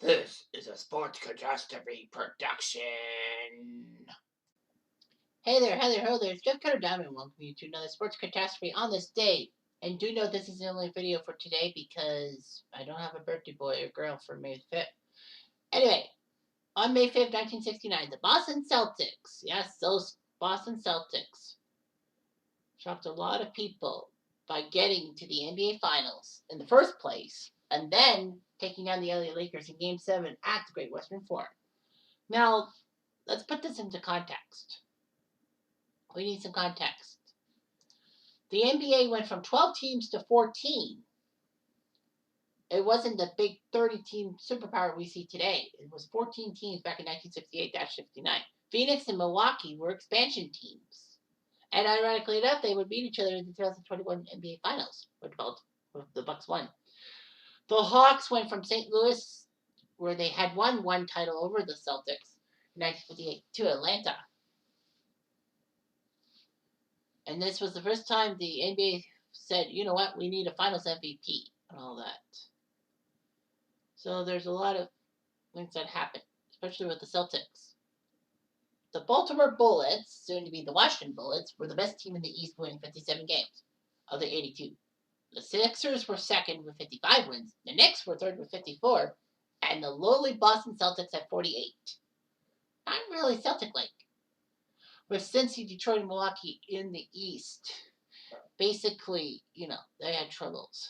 This is a sports catastrophe production. Hey there, ho there. It's Jeff Cutter Diamond. Welcome you to another sports catastrophe on this day. And do know this is the only video for today because I don't have a birthday boy or girl for May 5th. Anyway, on May 5th, 1969, the Boston Celtics, yes, those Boston Celtics, shocked a lot of people by getting to the NBA Finals in the first place and then taking on the LA Lakers in Game 7 at the Great Western Forum. Now, let's put this into context. We need some context. The NBA went from 12 teams to 14. It wasn't the big 30-team superpower we see today. It was 14 teams back in 1968-69. Phoenix and Milwaukee were expansion teams. And ironically enough, they would beat each other in the 2021 NBA Finals, which the Bucks won. The Hawks went from St. Louis, where they had won one title over the Celtics in 1958, to Atlanta. And this was the first time the NBA said, you know what, we need a finals MVP and all that. So there's a lot of things that happened, especially with the Celtics. The Baltimore Bullets, soon to be the Washington Bullets, were the best team in the East, winning 57 games of the 82. The Sixers were second with 55 wins. The Knicks were third with 54. And the lowly Boston Celtics had 48. Not really Celtic-like. With Cincy, Detroit, and Milwaukee in the East, basically, they had troubles.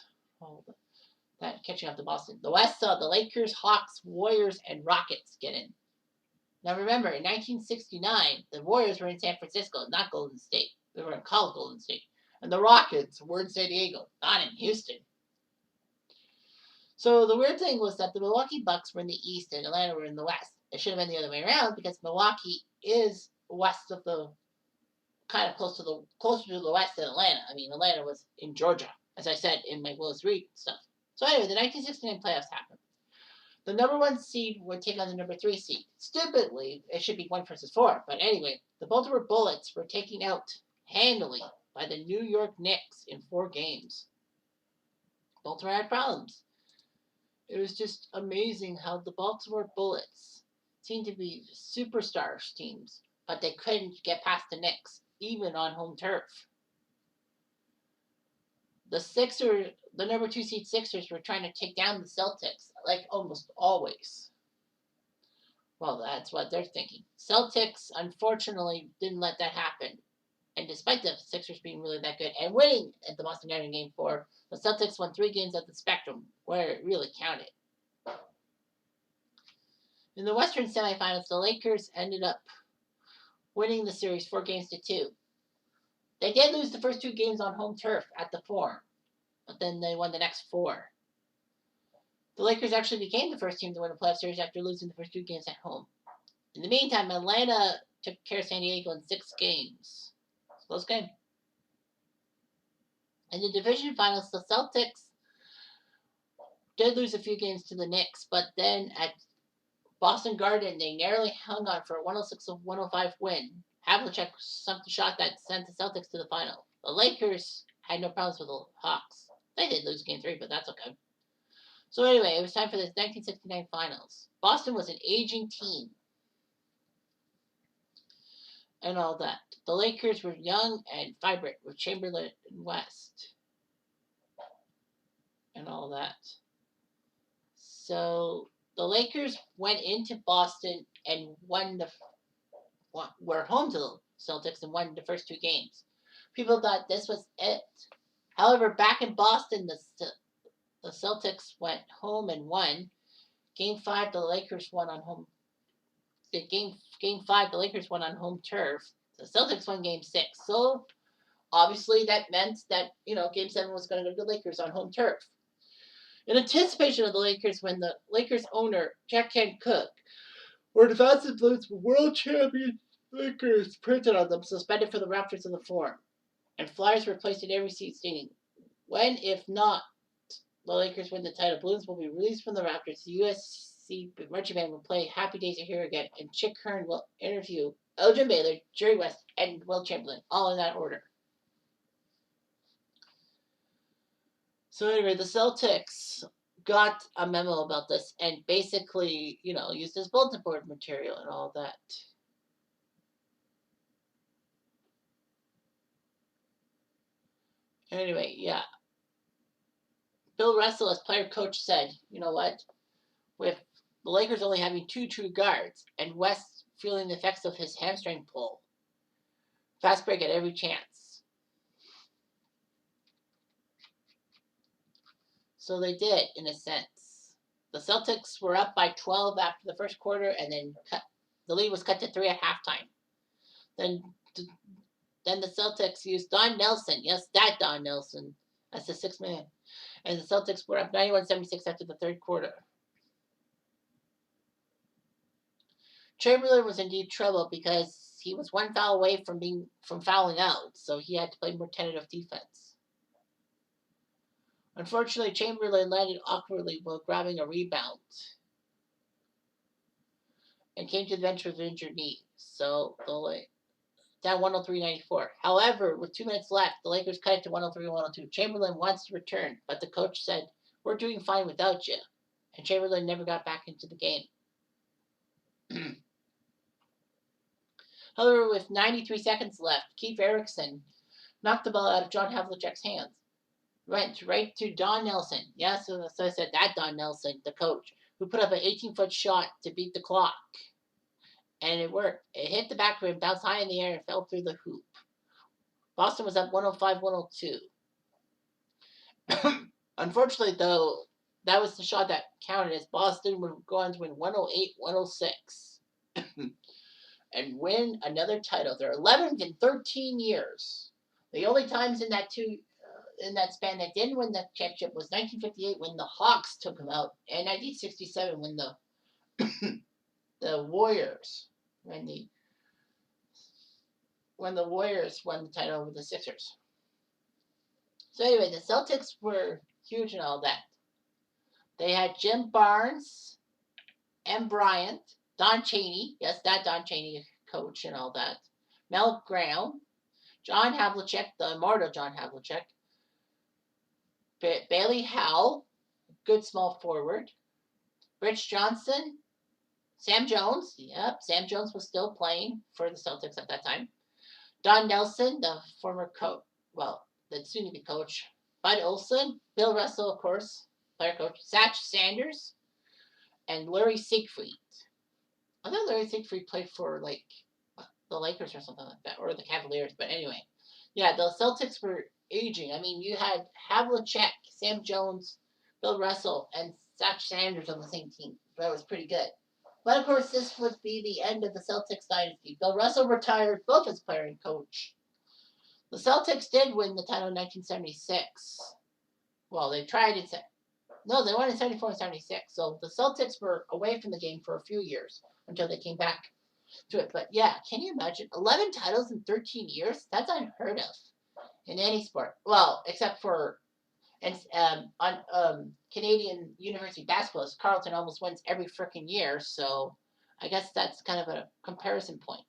That catching up to Boston. The West saw the Lakers, Hawks, Warriors, and Rockets get in. Now remember, in 1969, the Warriors were in San Francisco, not Golden State. They were in Golden State. And the Rockets were in San Diego, not in Houston. So the weird thing was that the Milwaukee Bucks were in the East and Atlanta were in the West. It should have been the other way around because Milwaukee is west of the, kind of closer to the west than Atlanta. I mean, Atlanta was in Georgia, as I said in my Willis Reed stuff. So anyway, the 1969 playoffs happened. The number 1 seed would take on the number 3 seed. Stupidly, it should be 1 versus 4. But anyway, the Baltimore Bullets were taken out handily by the New York Knicks in 4 games. Baltimore had problems. It was just amazing how the Baltimore Bullets seemed to be superstar teams, but they couldn't get past the Knicks, even on home turf. The number 2 seed Sixers, were trying to take down the Celtics, like almost always. Well, that's what they're thinking. Celtics, unfortunately, didn't let that happen. And despite the Sixers being really that good and winning at the Boston Garden Game 4, the Celtics won 3 games at the Spectrum, where it really counted. In the Western semifinals, the Lakers ended up winning the series 4-2. They did lose the first 2 games on home turf at the Forum, but then they won the next 4. The Lakers actually became the first team to win a playoff series after losing the first 2 games at home. In the meantime, Atlanta took care of San Diego in 6 games. Close game. In the division finals, the Celtics did lose a few games to the Knicks, but then at Boston Garden, they narrowly hung on for a 106-105 win. Havlicek sunk the shot that sent the Celtics to the final. The Lakers had no problems with the Hawks. They did lose game 3, but that's okay. So anyway, it was time for the 1969 finals. Boston was an aging team and all that. The Lakers were young and vibrant with Chamberlain and West and all that. So the Lakers went into Boston and were home to the Celtics and won the first 2 games. People thought this was it. However, back in Boston, the Celtics went home and won. Game 5, the Lakers won on home. Game 5, the Lakers won on home turf. The Celtics won Game 6. So obviously that meant that Game 7 was going to go to the Lakers on home turf. In anticipation of the Lakers, when the Lakers owner Jack Kent Cooke were defensive blues with world champion Lakers printed on them, suspended for the Raptors in the Forum, and flyers were placed in every seat stating, "When, if not, the Lakers win the title, balloons will be released from the Raptors. The USC marching band will play Happy Days Are Here Again, and Chick Hearn will interview Elgin Baylor, Jerry West, and Will Chamberlain, all in that order." So anyway, the Celtics got a memo about this and basically, used as bulletin board material and all that. Anyway, yeah. Bill Russell, as player coach, said, you know what? With the Lakers only having two true guards and West feeling the effects of his hamstring pull, fast break at every chance. So they did, in a sense. The Celtics were up by 12 after the first quarter, and then the lead was cut to 3 at halftime. Then the Celtics used Don Nelson. Yes, that Don Nelson. That's the sixth man. And the Celtics were up 91-76 after the third quarter. Chamberlain was in deep trouble because he was one foul away from fouling out, so he had to play more tentative defense. Unfortunately, Chamberlain landed awkwardly while grabbing a rebound and came to the bench with an injured knee. So down 103-94. However, with 2 minutes left, the Lakers cut it to 103-102. Chamberlain wants to return, but the coach said, "We're doing fine without you." And Chamberlain never got back into the game. However, with 93 seconds left, Keith Erickson knocked the ball out of John Havlicek's hands. Went right to Don Nelson. Yes, so I said that Don Nelson, the coach, who put up an 18-foot shot to beat the clock. And it worked. It hit the back rim, bounced high in the air, and fell through the hoop. Boston was up 105-102. Unfortunately, though, that was the shot that counted, as Boston would go on to win 108-106 and win another title. They're 11th in 13 years. The only times in that span that didn't win the championship was 1958 when the Hawks took them out, and 1967 when the Warriors when the Warriors won the title over the Sixers. So anyway, the Celtics were huge and all that. They had Jim Barnes, M. Bryant, Don Chaney, yes, that Don Chaney coach and all that, Mel Brown, John Havlicek, the immortal John Havlicek, Bailey Howell, good small forward, Rich Johnson, Sam Jones, yep, Sam Jones was still playing for the Celtics at that time, Don Nelson, the former coach, the soon-to-be coach, Bud Olson, Bill Russell, of course, player coach, Satch Sanders, and Larry Siegfried. I thought Larry Siegfried played for, the Lakers or something like that, or the Cavaliers, but anyway. Yeah, the Celtics were aging. I mean, you had Havlicek, Sam Jones, Bill Russell, and Satch Sanders on the same team. That was pretty good. But, of course, this would be the end of the Celtics dynasty. Bill Russell retired both as player and coach. The Celtics did win the title in 1976. Well, they tried it. No, they won in 74 and 76. So the Celtics were away from the game for a few years until they came back to it. But yeah, can you imagine 11 titles in 13 years? That's unheard of in any sport. Well, except for on Canadian University basketball, Carleton almost wins every freaking year. So I guess that's kind of a comparison point.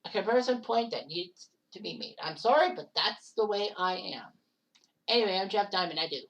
A comparison point that needs to be made. I'm sorry, but that's the way I am. Anyway, I'm Jeff Diamond. I do.